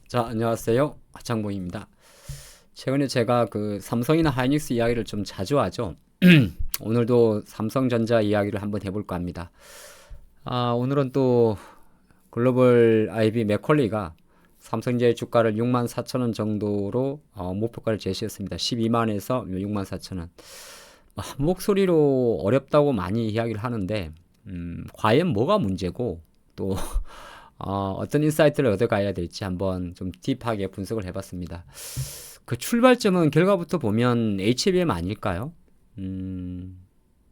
자, 안녕하세요. 하창봉입니다. 최근에 제가 삼성이나 하이닉스 이야기를 좀 자주 하죠. 오늘도 삼성전자 이야기를 한번 해볼까 합니다. 오늘은 또 글로벌 IB 맥컬리가 삼성전자의 주가를 64,000원 정도로 목표가를 제시했습니다. 12만에서 64,000원. 한 목소리로 어렵다고 많이 이야기를 하는데 과연 뭐가 문제고 또 어떤 인사이트를 얻어가야 될지 한번 좀 딥하게 분석을 해봤습니다. 그 출발점은 결과부터 보면 HBM 아닐까요?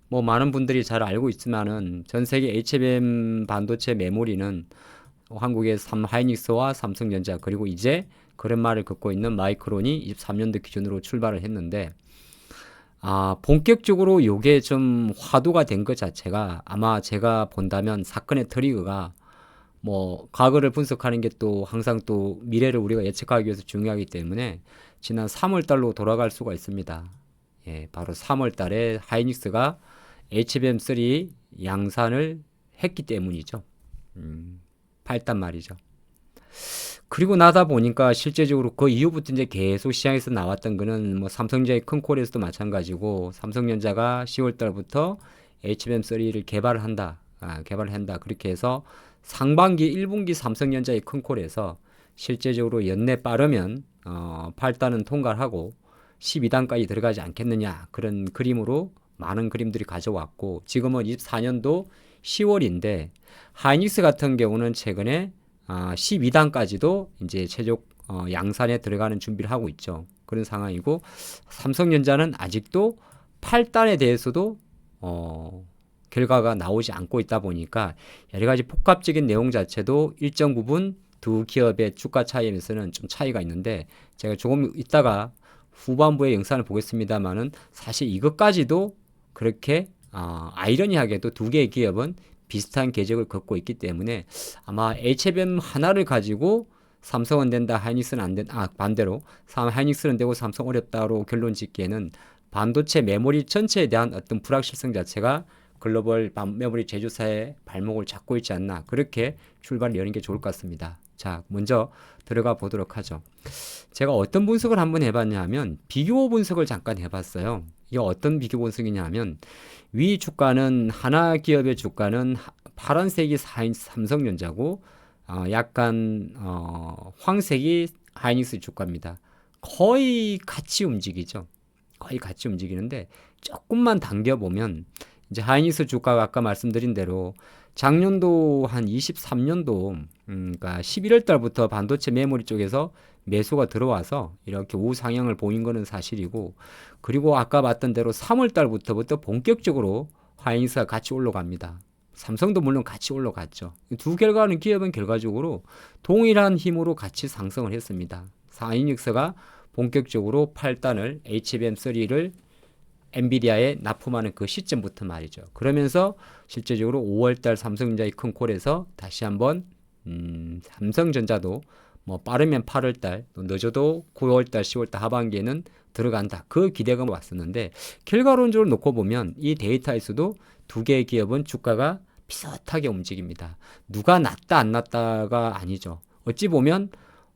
뭐 많은 분들이 잘 알고 있지만은 전 세계 HBM 반도체 메모리는 한국의 하이닉스와 삼성전자 그리고 이제 그런 말을 긋고 있는 마이크론이 23년도 기준으로 출발을 했는데 본격적으로 요게 좀 화두가 된 것 자체가 아마 제가 본다면 사건의 트리거가 뭐 과거를 분석하는 게 또 항상 또 미래를 우리가 예측하기 위해서 중요하기 때문에 지난 3월 달로 돌아갈 수가 있습니다. 예, 바로 3월 달에 하이닉스가 HBM3 양산을 했기 때문이죠. 팔단 말이죠. 그리고 나다 보니까 실제적으로 그 이후부터 이제 계속 시장에서 나왔던 거는 뭐 삼성전자의 큰 콜에서도 마찬가지고 삼성전자가 10월 달부터 HBM3를 개발을 한다. 그렇게 해서 상반기 1분기 삼성전자의 큰 콜에서 실제적으로 연내 빠르면 8단은 통과를 하고 12단까지 들어가지 않겠느냐 그런 그림으로 많은 그림들이 가져왔고 지금은 24년도 10월인데 하이닉스 같은 경우는 최근에 12단까지도 이제 최종 양산에 들어가는 준비를 하고 있죠. 그런 상황이고 삼성전자는 아직도 8단에 대해서도 결과가 나오지 않고 있다 보니까 여러 가지 복합적인 내용 자체도 일정 부분 두 기업의 주가 차이에서는 좀 차이가 있는데 제가 조금 이따가 후반부의 영상을 보겠습니다만은 사실 이것까지도 그렇게 아이러니하게도 두 개의 기업은 비슷한 궤적을 걷고 있기 때문에 아마 HBM 하나를 가지고 삼성은 된다 하이닉스는 안 된다 반대로 하이닉스는 되고 삼성 어렵다로 결론 짓기에는 반도체 메모리 전체에 대한 어떤 불확실성 자체가 글로벌 메모리 제조사의 발목을 잡고 있지 않나 그렇게 출발을 여는 게 좋을 것 같습니다. 자, 먼저 들어가 보도록 하죠. 제가 어떤 분석을 한번 해봤냐 하면 비교 분석을 잠깐 해봤어요. 이게 어떤 비교 분석이냐 하면 위 주가는 하나 기업의 주가는 파란색이 삼성전자고 약간 황색이 하이닉스 주가입니다. 거의 같이 움직이죠. 거의 같이 움직이는데 조금만 당겨보면 이제 하이닉스 주가가 아까 말씀드린 대로 작년도 한 23년도 그러니까 11월 달부터 반도체 메모리 쪽에서 매수가 들어와서 이렇게 우상향을 보인 거는 사실이고 그리고 아까 봤던 대로 3월 달부터 본격적으로 하이닉스가 같이 올라갑니다. 삼성도 물론 같이 올라갔죠. 두 결과는 기업은 결과적으로 동일한 힘으로 같이 상승을 했습니다. 하이닉스가 본격적으로 8단을 HBM3를 엔비디아에 납품하는 그 시점부터 말이죠. 그러면서 실제적으로 5월달 삼성전자의 큰 콜에서 다시 한번 삼성전자도 뭐 빠르면 8월달, 또 늦어도 9월달, 10월달 하반기에는 들어간다. 그 기대감이 왔었는데 결과론적으로 놓고 보면 이 데이터에서도 두 개의 기업은 주가가 비슷하게 움직입니다. 누가 낫다 안 낫다가 아니죠. 어찌 보면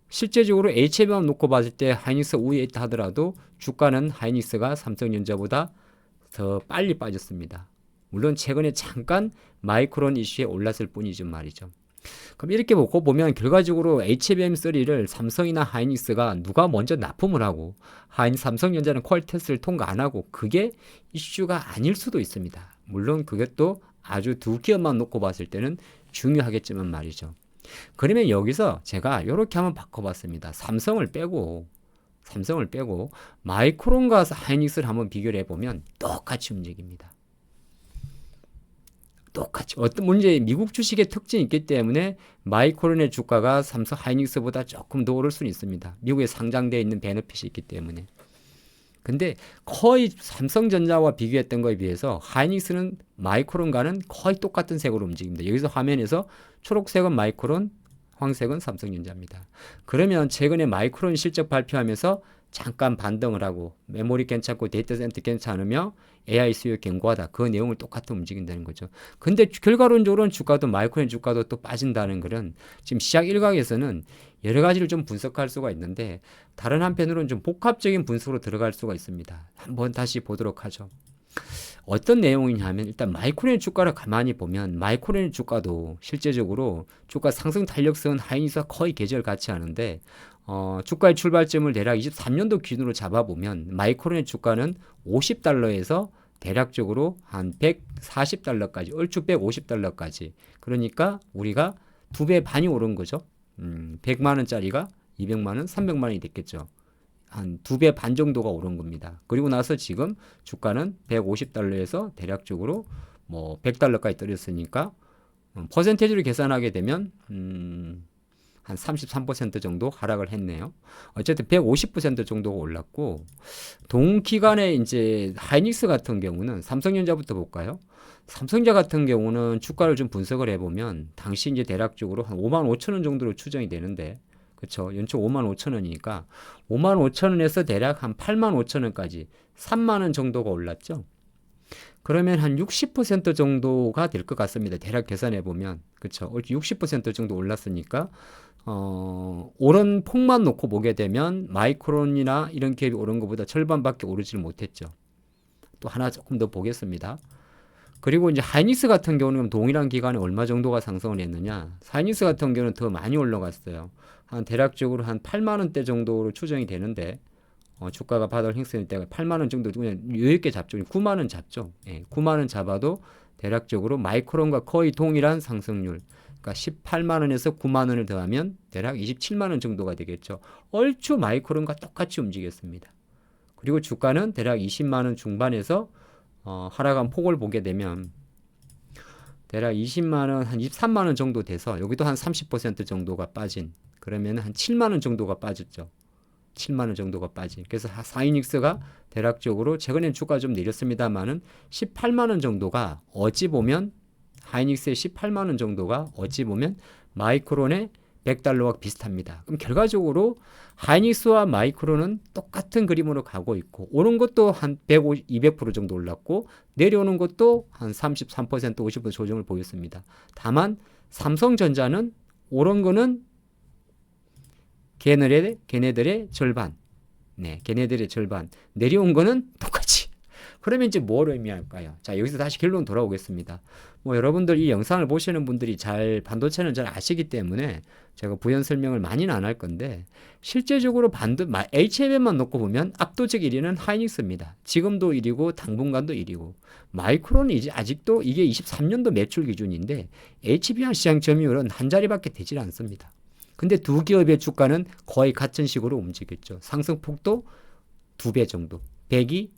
실제적으로 HBM 놓고 봤을 때 하이닉스 우위에 있다 하더라도 주가는 하이닉스가 삼성전자보다 더 빨리 빠졌습니다. 물론 최근에 잠깐 마이크론 이슈에 올랐을 뿐이죠 말이죠. 그럼 이렇게 놓고 보면 결과적으로 HBM3를 삼성이나 하이닉스가 누가 먼저 납품을 하고 삼성전자는 퀄 테스트를 통과 안 하고 그게 이슈가 아닐 수도 있습니다. 물론 그것도 아주 두 기업만 놓고 봤을 때는 중요하겠지만 말이죠. 그러면 여기서 제가 이렇게 한번 바꿔봤습니다. 삼성을 빼고 마이크론과 하이닉스를 한번 비교를 해보면 똑같이 움직입니다. 똑같이 어떤 문제 미국 주식의 특징이 있기 때문에 마이크론의 주가가 삼성 하이닉스보다 조금 더 오를 수는 있습니다. 미국에 상장되어 있는 베너핏이 있기 때문에. 근데 거의 삼성전자와 비교했던 거에 비해서 하이닉스는 마이크론과는 거의 똑같은 색으로 움직입니다. 여기서 화면에서 초록색은 마이크론, 황색은 삼성전자입니다. 그러면 최근에 마이크론 실적 발표하면서 잠깐 반등을 하고 메모리 괜찮고 데이터 센터 괜찮으며 AI 수요 견고하다. 그 내용을 똑같이 움직인다는 거죠. 근데 결과론적으로는 주가도 마이크론 주가도 또 빠진다는 것은 지금 시장 일각에서는 여러 가지를 좀 분석할 수가 있는데 다른 한편으로는 좀 복합적인 분석으로 들어갈 수가 있습니다. 한번 다시 보도록 하죠. 어떤 내용이냐면 일단 마이크론 주가를 가만히 보면 마이크론 주가도 실제적으로 주가 상승 탄력성은 하이닉스와 거의 계절 같이 하는데 주가의 출발점을 대략 23년도 기준으로 잡아보면 마이크론의 주가는 50달러에서 대략적으로 한 140달러까지 얼추 150달러까지 그러니까 우리가 2배 반이 오른 거죠. 100만 원짜리가 200만 원, 300만 원이 됐겠죠. 한 2배 반 정도가 오른 겁니다. 그리고 나서 지금 주가는 150달러에서 대략적으로 뭐 100달러까지 떨어졌으니까 퍼센테이지로 계산하게 되면 한 33% 정도 하락을 했네요. 어쨌든 150% 정도가 올랐고 동기간에 이제 하이닉스 같은 경우는 삼성전자부터 볼까요? 삼성전자 같은 경우는 주가를 좀 분석을 해보면 당시 이제 대략적으로 한 5만 5천 원 정도로 추정이 되는데 그렇죠. 연초 5만 5천 원이니까 5만 5천 원에서 대략 한 8만 5천 원까지 3만 원 정도가 올랐죠. 그러면 한 60% 정도가 될 것 같습니다. 대략 계산해 보면 그렇죠. 60% 정도 올랐으니까 오른 폭만 놓고 보게 되면 마이크론이나 이런 기업이 오른 것보다 절반밖에 오르지를 못했죠. 또 하나 조금 더 보겠습니다. 그리고 이제 하이닉스 같은 경우는 동일한 기간에 얼마 정도가 상승을 했느냐? 하이닉스 같은 경우는 더 많이 올라갔어요. 한 대략적으로 한 8만 원대 정도로 추정이 되는데 주가가 바닥을 형성할 때가 8만 원 정도 그냥 여유 있게 잡죠. 9만 원 잡죠. 예, 9만 원 잡아도 대략적으로 마이크론과 거의 동일한 상승률. 그러니까 18만 원에서 9만 원을 더하면 대략 27만 원 정도가 되겠죠. 얼추 마이크론과 똑같이 움직였습니다. 그리고 주가는 대략 20만 원 중반에서 하락한 폭을 보게 되면 대략 20만 원, 한 23만 원 정도 돼서 여기도 한 30% 정도가 빠진 그러면 한 7만 원 정도가 빠졌죠. 7만 원 정도가 빠진. 그래서 하이닉스가 대략적으로 최근엔 주가 좀 내렸습니다만은 18만 원 정도가 어찌 보면 하이닉스의 18만 원 정도가 어찌 보면 마이크론의 100달러와 비슷합니다. 그럼 결과적으로 하이닉스와 마이크론은 똑같은 그림으로 가고 있고 오른 것도 한 150, 200% 정도 올랐고 내려오는 것도 한 33%, 50% 조정을 보였습니다. 다만 삼성전자는 오른 거는 걔네들의 절반. 네, 걔네들의 절반. 내려온 거는 똑같이. 그러면 이제 뭘 의미할까요? 자, 여기서 다시 결론 돌아오겠습니다. 뭐 여러분들 이 영상을 보시는 분들이 반도체는 잘 아시기 때문에 제가 부연 설명을 많이는 안 할 건데 실제적으로 HMM만 놓고 보면 압도적 1위는 하이닉스입니다. 지금도 1위고 당분간도 1위고 마이크론은 이제 아직도 이게 23년도 매출 기준인데 HBM 시장 점유율은 한 자리밖에 되질 않습니다. 근데 두 기업의 주가는 거의 같은 식으로 움직였죠. 상승폭도 2배 정도. 100이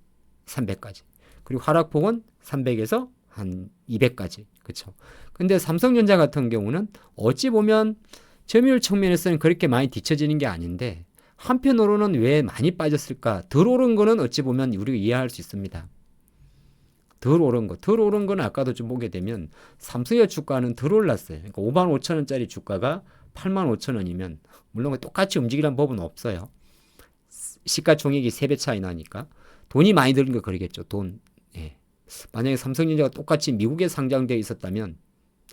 300까지. 그리고 하락폭은 300에서 한 200까지. 그렇죠. 근데 삼성전자 같은 경우는 어찌 보면 점유율 측면에서는 그렇게 많이 뒤처지는 게 아닌데 한편으로는 왜 많이 빠졌을까? 덜 오른 거는 어찌 보면 우리가 이해할 수 있습니다. 덜 오른 거는 아까도 좀 보게 되면 삼성의 주가는 덜 올랐어요. 그러니까 5만 5천 원짜리 주가가 8만 5천 원이면 물론 똑같이 움직이라는 법은 없어요. 시가총액이 3배 차이 나니까 돈이 많이 드는 거 그러겠죠. 돈. 예. 만약에 삼성전자가 똑같이 미국에 상장되어 있었다면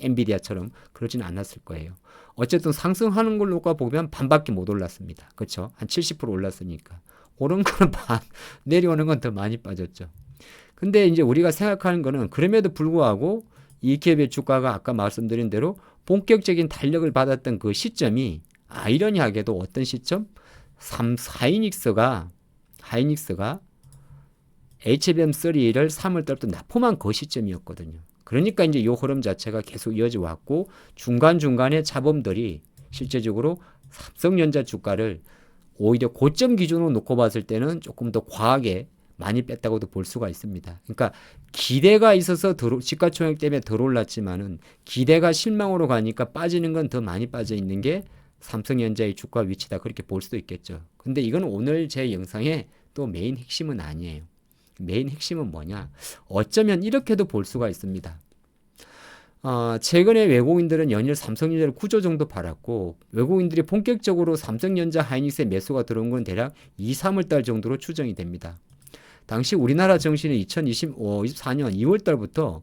엔비디아처럼 그러지는 않았을 거예요. 어쨌든 상승하는 걸 놓고 보면 반밖에 못 올랐습니다. 그렇죠? 한 70% 올랐으니까. 오른 거는 반, 내려오는 건 더 많이 빠졌죠. 근데 이제 우리가 생각하는 거는 그럼에도 불구하고 이 기업의 주가가 아까 말씀드린 대로 본격적인 탄력을 받았던 그 시점이 아이러니하게도 어떤 시점? 하이닉스가 HBM3를 3월 달부터 납품한 그 시점이었거든요. 그러니까 이제 이 흐름 자체가 계속 이어져 왔고 중간중간에 자본들이 실제적으로 삼성전자 주가를 오히려 고점 기준으로 놓고 봤을 때는 조금 더 과하게 많이 뺐다고도 볼 수가 있습니다. 그러니까 기대가 있어서 시가총액 때문에 덜 올랐지만은 기대가 실망으로 가니까 빠지는 건 더 많이 빠져 있는 게 삼성전자의 주가 위치다 그렇게 볼 수도 있겠죠. 근데 이건 오늘 제 영상의 또 메인 핵심은 아니에요. 메인 핵심은 뭐냐? 어쩌면 이렇게도 볼 수가 있습니다. 최근에 외국인들은 연일 삼성전자를 9조 정도 팔았고 외국인들이 본격적으로 삼성전자 하이닉스에 매수가 들어온 건 대략 2, 3월 달 정도로 추정이 됩니다. 당시 우리나라 증시는 2024년 2월 달부터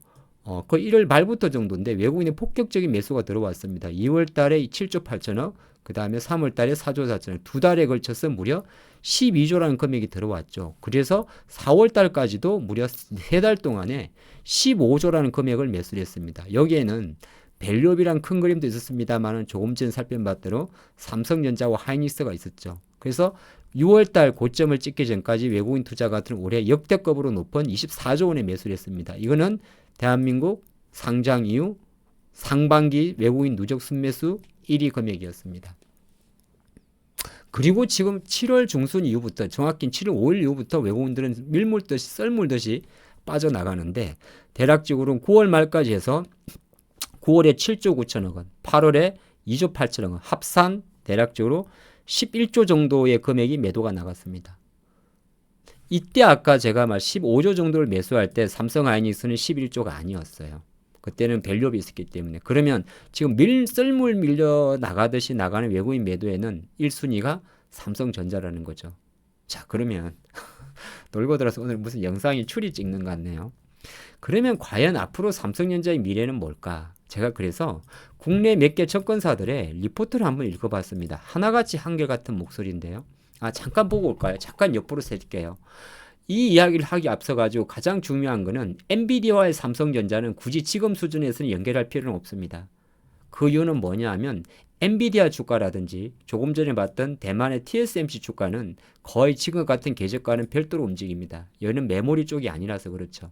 거의 1월 말부터 정도인데 외국인의 폭격적인 매수가 들어왔습니다. 2월 달에 7조 8천억, 그 다음에 3월 달에 4조 4천억, 두 달에 걸쳐서 무려 12조라는 금액이 들어왔죠. 그래서 4월 달까지도 무려 3달 동안에 15조라는 금액을 매수를 했습니다. 여기에는 밸류업이란 큰 그림도 있었습니다만 조금 전에 살펴본 대로 삼성전자와 하이닉스가 있었죠. 그래서 6월달 고점을 찍기 전까지 외국인 투자가들은 올해 역대급으로 높은 24조 원에 매수를 했습니다. 이거는 대한민국 상장 이후 상반기 외국인 누적 순매수 1위 금액이었습니다. 그리고 지금 7월 중순 이후부터 정확히 7월 5일 이후부터 외국인들은 밀물듯이 썰물듯이 빠져나가는데 대략적으로 9월 말까지 해서 9월에 7조 9천억 원, 8월에 2조 8천억 원, 합산 대략적으로 11조 정도의 금액이 매도가 나갔습니다. 이때 아까 제가 말 15조 정도를 매수할 때 삼성 하이닉스는 11조가 아니었어요. 그때는 밸류업이 있었기 때문에. 그러면 지금 썰물 밀려 나가듯이 나가는 외국인 매도에는 1순위가 삼성전자라는 거죠. 자, 그러면 돌고 들어서 오늘 무슨 영상이 추리 찍는 것 같네요. 그러면 과연 앞으로 삼성전자의 미래는 뭘까? 제가 그래서 국내 몇 개 증권사들의 리포트를 한번 읽어봤습니다. 하나같이 한결같은 목소리인데요. 잠깐 보고 올까요? 잠깐 옆으로 세울게요. 이 이야기를 하기 앞서가지고 가장 중요한 거는 엔비디아와의 삼성전자는 굳이 지금 수준에서는 연결할 필요는 없습니다. 그 이유는 뭐냐 하면 엔비디아 주가라든지 조금 전에 봤던 대만의 TSMC 주가는 거의 지금 같은 궤적과는 별도로 움직입니다. 얘는 메모리 쪽이 아니라서 그렇죠.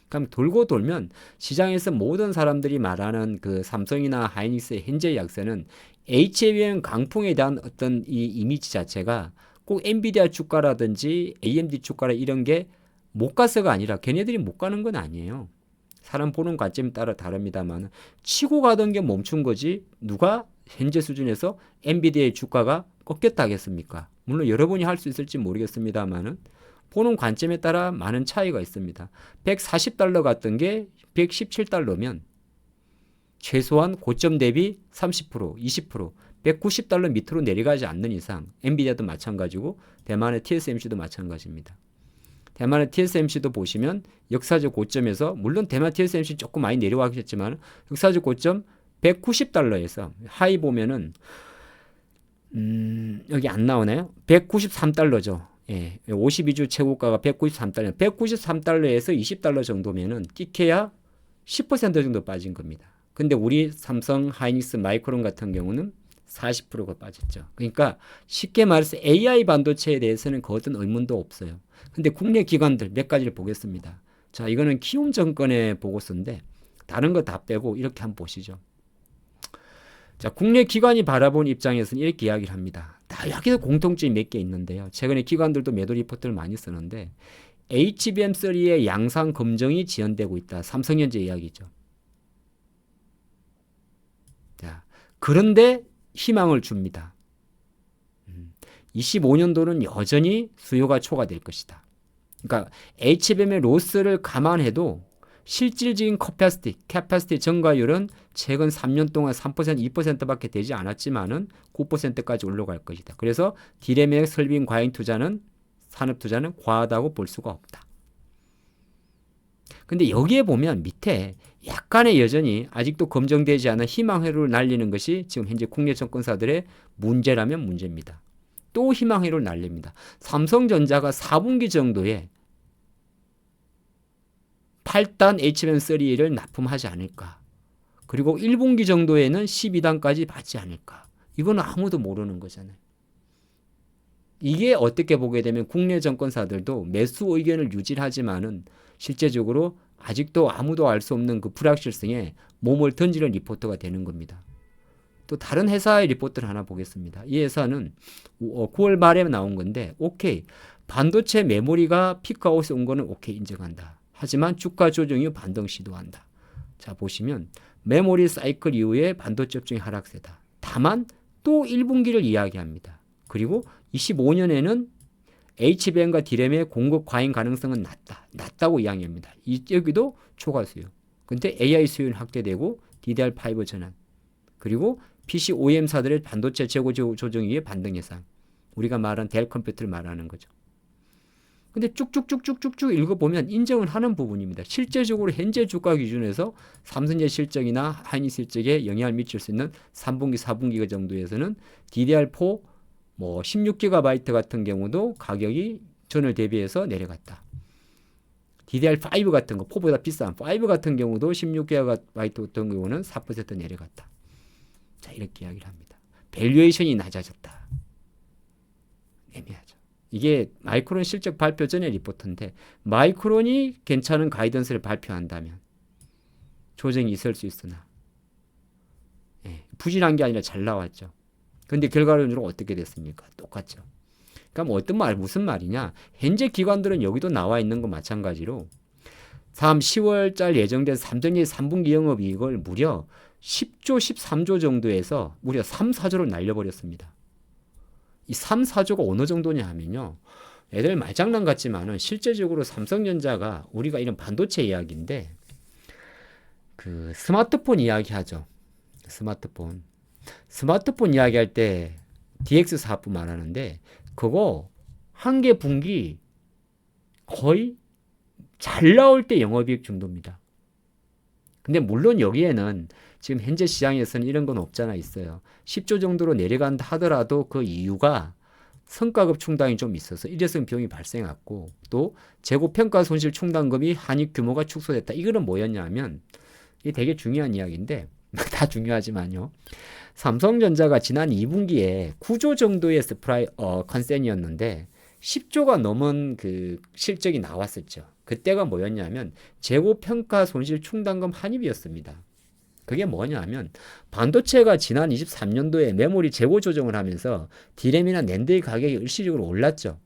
그럼 돌고 돌면 시장에서 모든 사람들이 말하는 그 삼성이나 하이닉스의 현재 약세는 HBM 강풍에 대한 어떤 이 이미지 자체가 꼭 엔비디아 주가라든지 AMD 주가라 이런 게 못 가서가 아니라 걔네들이 못 가는 건 아니에요. 사람 보는 관점에 따라 다릅니다만 치고 가던 게 멈춘 거지 누가 현재 수준에서 엔비디아의 주가가 꺾였다 하겠습니까? 물론 여러분이 할 수 있을지 모르겠습니다만은 보는 관점에 따라 많은 차이가 있습니다. 140달러 갔던 게 117달러면 최소한 고점 대비 30%, 20%, 190달러 밑으로 내려가지 않는 이상 엔비디아도 마찬가지고 대만의 TSMC도 마찬가지입니다. 대만의 TSMC도 보시면 역사적 고점에서 물론 대만 TSMC 조금 많이 내려가겠지만 역사적 고점 190달러에서 하이 보면은 여기 안 나오나요? 193달러죠. 예, 52주 최고가가 193달러. 193달러에서 20달러 정도면은 끼케야 10% 정도 빠진 겁니다. 근데 우리 삼성, 하이닉스, 마이크론 같은 경우는 40%가 빠졌죠. 그러니까 쉽게 말해서 AI 반도체에 대해서는 거든 의문도 없어요. 근데 국내 기관들 몇 가지를 보겠습니다. 자, 이거는 키움증권의 보고서인데 다른 거 다 빼고 이렇게 한번 보시죠. 자, 국내 기관이 바라본 입장에서는 이렇게 이야기를 합니다. 다양하게 공통점이 몇 개 있는데요. 최근에 기관들도 매도 리포트를 많이 쓰는데 HBM3의 양산 검증이 지연되고 있다. 삼성전자 이야기죠. 자, 그런데 희망을 줍니다. 25년도는 여전히 수요가 초과될 것이다. 그러니까 HBM의 로스를 감안해도 실질적인 캐파시티 증가율은 최근 3년 동안 3%, 2%밖에 되지 않았지만은 9%까지 올라갈 것이다. 그래서 디램의 설비 과잉 투자는 산업 투자는 과하다고 볼 수가 없다. 근데 여기에 보면 밑에 약간의 여전히 아직도 검증되지 않은 희망회로를 날리는 것이 지금 현재 국내 증권사들의 문제라면 문제입니다. 또 희망회로를 날립니다. 삼성전자가 4분기 정도에 8단 HBM3를 납품하지 않을까. 그리고 1분기 정도에는 12단까지 받지 않을까. 이건 아무도 모르는 거잖아요. 이게 어떻게 보게 되면 국내 증권사들도 매수 의견을 유지하지만은 실제적으로 아직도 아무도 알 수 없는 그 불확실성에 몸을 던지는 리포트가 되는 겁니다. 또 다른 회사의 리포트를 하나 보겠습니다. 이 회사는 9월 말에 나온 건데 오케이. 반도체 메모리가 피크아웃에 온 거는 오케이 인정한다. 하지만 주가 조정 이후 반등 시도한다. 자, 보시면 메모리 사이클 이후에 반도체 업종이 하락세다. 다만 또 1분기를 이야기합니다. 그리고 25년에는 HBM과 디램의 공급 과잉 가능성은 낮다고 이야기합니다. 여기도 초과 수요. 근데 AI 수요는 확대되고 DDR5 전환, 그리고 PC OEM사들의 반도체 재고 조정 위에 반등 예상. 우리가 말한 델 컴퓨터를 말하는 거죠. 근데 쭉쭉쭉쭉쭉쭉 읽어보면 인정을 하는 부분입니다. 실제적으로 현재 주가 기준에서 삼성의 실적이나 하이닉스 실적에 영향을 미칠 수 있는 3분기, 4분기 정도에서는 DDR4 뭐 16GB 같은 경우도 가격이 전월 대비해서 내려갔다. DDR5 같은 거, 4보다 비싼 5 같은 경우도 16GB 같은 경우는 4% 내려갔다. 자, 이렇게 이야기를 합니다. 밸류에이션이 낮아졌다. 애매하죠. 이게 마이크론 실적 발표 전에 리포트인데 마이크론이 괜찮은 가이던스를 발표한다면 조정이 있을 수 있으나 부진한 게 아니라 잘 나왔죠. 근데 결과론으로 어떻게 됐습니까? 똑같죠. 그러니까 뭐 어떤 말, 무슨 말이냐? 현재 기관들은 여기도 나와 있는 거 마찬가지로 10월달 예정된 삼성의 3분기 영업이익을 무려 10조, 13조 정도에서 무려 3, 4조로 날려버렸습니다. 이 3, 4조가 어느 정도냐 하면요. 애들 말장난 같지만은 실제적으로 삼성전자가 우리가 이런 반도체 이야기인데 그 스마트폰 이야기하죠. 스마트폰 이야기할 때 DX 사업부 말하는데 그거 한 개 분기 거의 잘 나올 때 영업이익 정도입니다. 근데 물론 여기에는 지금 현재 시장에서는 이런 건 없잖아 있어요. 10조 정도로 내려간다 하더라도 그 이유가 성과급 충당이 좀 있어서 일회성 비용이 발생했고 또 재고평가 손실 충당금이 한익 규모가 축소됐다. 이거는 뭐였냐면 이게 되게 중요한 이야기인데 다 중요하지만요. 삼성전자가 지난 2분기에 9조 정도의 컨센이었는데 10조가 넘은 그 실적이 나왔었죠. 그때가 뭐였냐면 재고평가 손실 충당금 한입이었습니다. 그게 뭐냐면 반도체가 지난 23년도에 메모리 재고 조정을 하면서 디램이나 낸드의 가격이 일시적으로 올랐죠.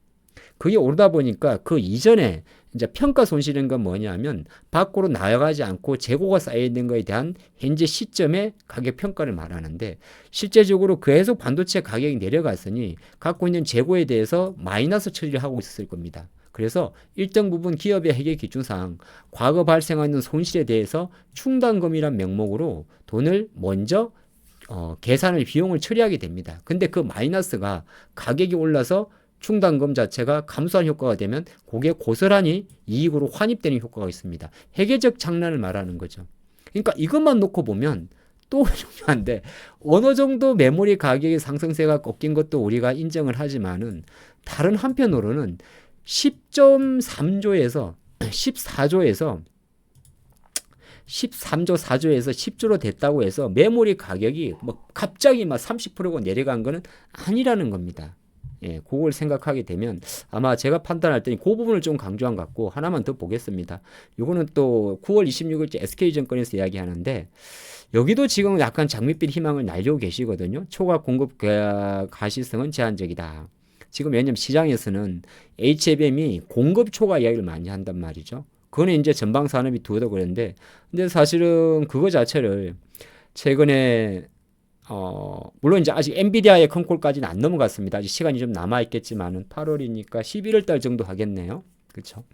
그게 오르다 보니까 그 이전에 이제 평가 손실인 건 뭐냐면 밖으로 나가지 않고 재고가 쌓여 있는 것에 대한 현재 시점의 가격 평가를 말하는데 실제적으로 계속 반도체 가격이 내려갔으니 갖고 있는 재고에 대해서 마이너스 처리를 하고 있었을 겁니다. 그래서 일정 부분 기업의 회계 기준상 과거 발생하는 손실에 대해서 충당금이란 명목으로 돈을 먼저 계산을 비용을 처리하게 됩니다. 근데 그 마이너스가 가격이 올라서 충당금 자체가 감소한 효과가 되면 그게 고스란히 이익으로 환입되는 효과가 있습니다. 회계적 장난을 말하는 거죠. 그러니까 이것만 놓고 보면 또 중요한데 어느 정도 메모리 가격의 상승세가 꺾인 것도 우리가 인정을 하지만은 다른 한편으로는 10.3조에서 14조에서 13조 4조에서 10조로 됐다고 해서 메모리 가격이 뭐 갑자기 막 30%가 내려간 거는 아니라는 겁니다. 예, 그걸 생각하게 되면 아마 제가 판단할 때는 그 부분을 좀 강조한 것 같고 하나만 더 보겠습니다. 이거는 또 9월 26일째 SK증권에서 이야기하는데 여기도 지금 약간 장밋빛 희망을 날리고 계시거든요. 초과 공급 가시성은 제한적이다. 지금 왜냐면 시장에서는 HBM이 공급 초과 이야기를 많이 한단 말이죠. 그거는 이제 전방 산업이 두어도 그랬는데, 근데 사실은 그거 자체를 최근에 물론 이제 아직 엔비디아의 컨콜까지는 안 넘어갔습니다. 아직 시간이 좀 남아 있겠지만은 8월이니까 11월 달 정도 하겠네요. 그렇죠?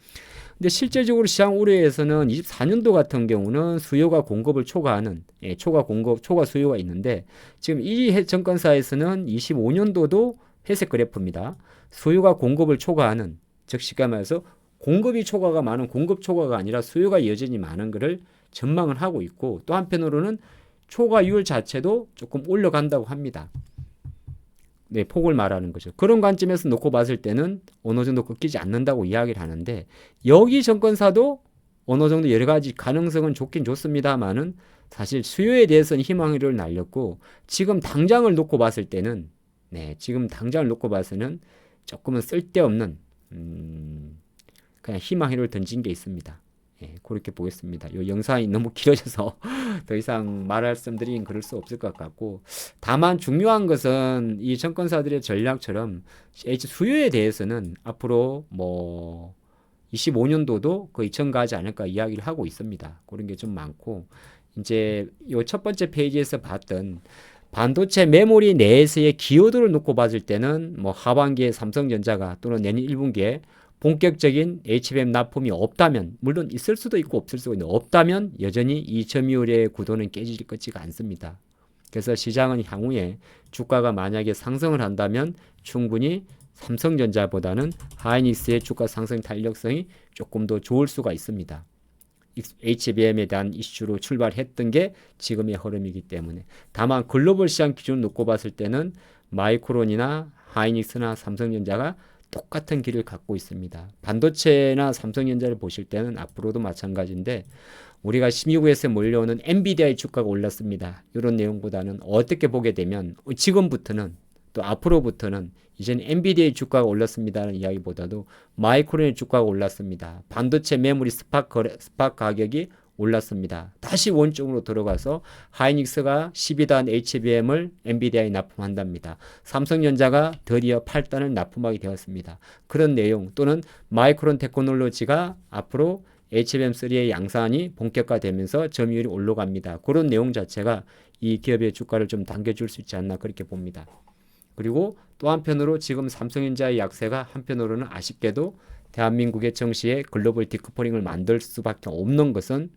근데 실제적으로 시장 우려에서는 24년도 같은 경우는 수요가 공급을 초과하는 초과 공급, 초과 수요가 있는데 지금 이 증권사에서는 25년도도 회색 그래프입니다. 수요가 공급을 초과하는, 즉 쉽게 말해서 공급이 초과가 많은 공급 초과가 아니라 수요가 여전히 많은 것을 전망을 하고 있고 또 한편으로는 초과율 자체도 조금 올라간다고 합니다. 네, 폭을 말하는 거죠. 그런 관점에서 놓고 봤을 때는 어느 정도 꺾이지 않는다고 이야기를 하는데 여기 증권사도 어느 정도 여러 가지 가능성은 좋긴 좋습니다만은 사실 수요에 대해서는 희망을 날렸고 지금 당장을 놓고 봤을 때는 지금 당장을 놓고 봐서는 조금은 쓸데없는 그냥 희망을 던진 게 있습니다. 예, 그렇게 보겠습니다. 이 영상이 너무 길어져서 더 이상 말씀드리긴 그럴 수 없을 것 같고 다만 중요한 것은 이 증권사들의 전략처럼 수요에 대해서는 앞으로 뭐 25년도도 거의 증가하지 않을까 이야기를 하고 있습니다. 그런 게 좀 많고 이제 이 첫 번째 페이지에서 봤던 반도체 메모리 내에서의 기여도를 놓고 봤을 때는 뭐 하반기에 삼성전자가 또는 내년 1분기에 본격적인 HBM 납품이 없다면, 물론 있을 수도 있고 없을 수도 있는데 없다면 여전히 2.25의 구도는 깨질 것지가 않습니다. 그래서 시장은 향후에 주가가 만약에 상승을 한다면 충분히 삼성전자보다는 하이닉스의 주가 상승 탄력성이 조금 더 좋을 수가 있습니다. HBM에 대한 이슈로 출발했던 게 지금의 흐름이기 때문에. 다만 글로벌 시장 기준을 놓고 봤을 때는 마이크론이나 하이닉스나 삼성전자가 똑같은 길을 갖고 있습니다. 반도체나 삼성전자를 보실 때는 앞으로도 마찬가지인데 우리가 12구에서 몰려오는 엔비디아의 주가가 올랐습니다. 이런 내용보다는 어떻게 보게 되면 지금부터는 또 앞으로부터는 이제는 엔비디아의 주가가 올랐습니다는 이야기보다도 마이크론의 주가가 올랐습니다. 반도체 메모리 스팟 가격이 올랐습니다. 다시 원점으로 들어가서 하이닉스가 12단 HBM을 엔비디아에 납품한답니다. 삼성전자가 드디어 8단을 납품하게 되었습니다. 그런 내용 또는 마이크론 테크놀로지가 앞으로 HBM3의 양산이 본격화되면서 점유율이 올라갑니다. 그런 내용 자체가 이 기업의 주가를 좀 당겨줄 수 있지 않나 그렇게 봅니다. 그리고 또 한편으로 지금 삼성전자의 약세가 한편으로는 아쉽게도 대한민국의 정시에 글로벌 디커플링을 만들 수밖에 없는 것은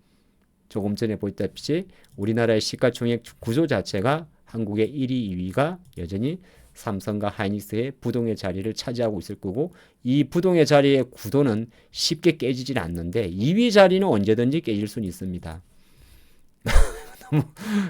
조금 전에 보였다시피 우리나라의 시가총액 구조 자체가 한국의 1위, 2위가 여전히 삼성과 하이닉스의 부동의 자리를 차지하고 있을 거고 이 부동의 자리의 구도는 쉽게 깨지진 않는데 2위 자리는 언제든지 깨질 수는 있습니다. 너무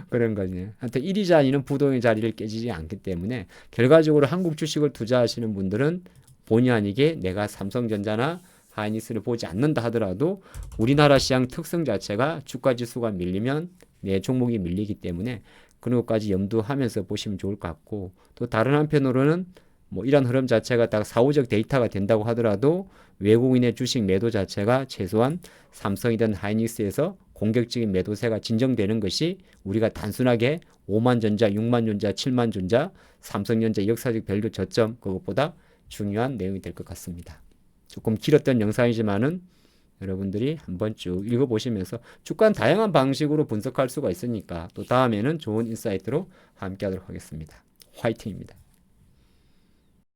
그런 거지. 하여튼 1위 자리는 부동의 자리를 깨지지 않기 때문에 결과적으로 한국 주식을 투자하시는 분들은 본의 아니게 내가 삼성전자나 하이닉스를 보지 않는다 하더라도 우리나라 시장 특성 자체가 주가 지수가 밀리면 내 종목이 밀리기 때문에 그런 것까지 염두하면서 보시면 좋을 것 같고 또 다른 한편으로는 뭐 이런 흐름 자체가 딱 사후적 데이터가 된다고 하더라도 외국인의 주식 매도 자체가 최소한 삼성이든 하이닉스에서 공격적인 매도세가 진정되는 것이 우리가 단순하게 5만 전자, 6만 전자, 7만 전자, 삼성전자 역사적 밸류 저점 그것보다 중요한 내용이 될 것 같습니다. 조금 길었던 영상이지만은 여러분들이 한번 쭉 읽어보시면서 주가는 다양한 방식으로 분석할 수가 있으니까 또 다음에는 좋은 인사이트로 함께 하도록 하겠습니다. 화이팅입니다.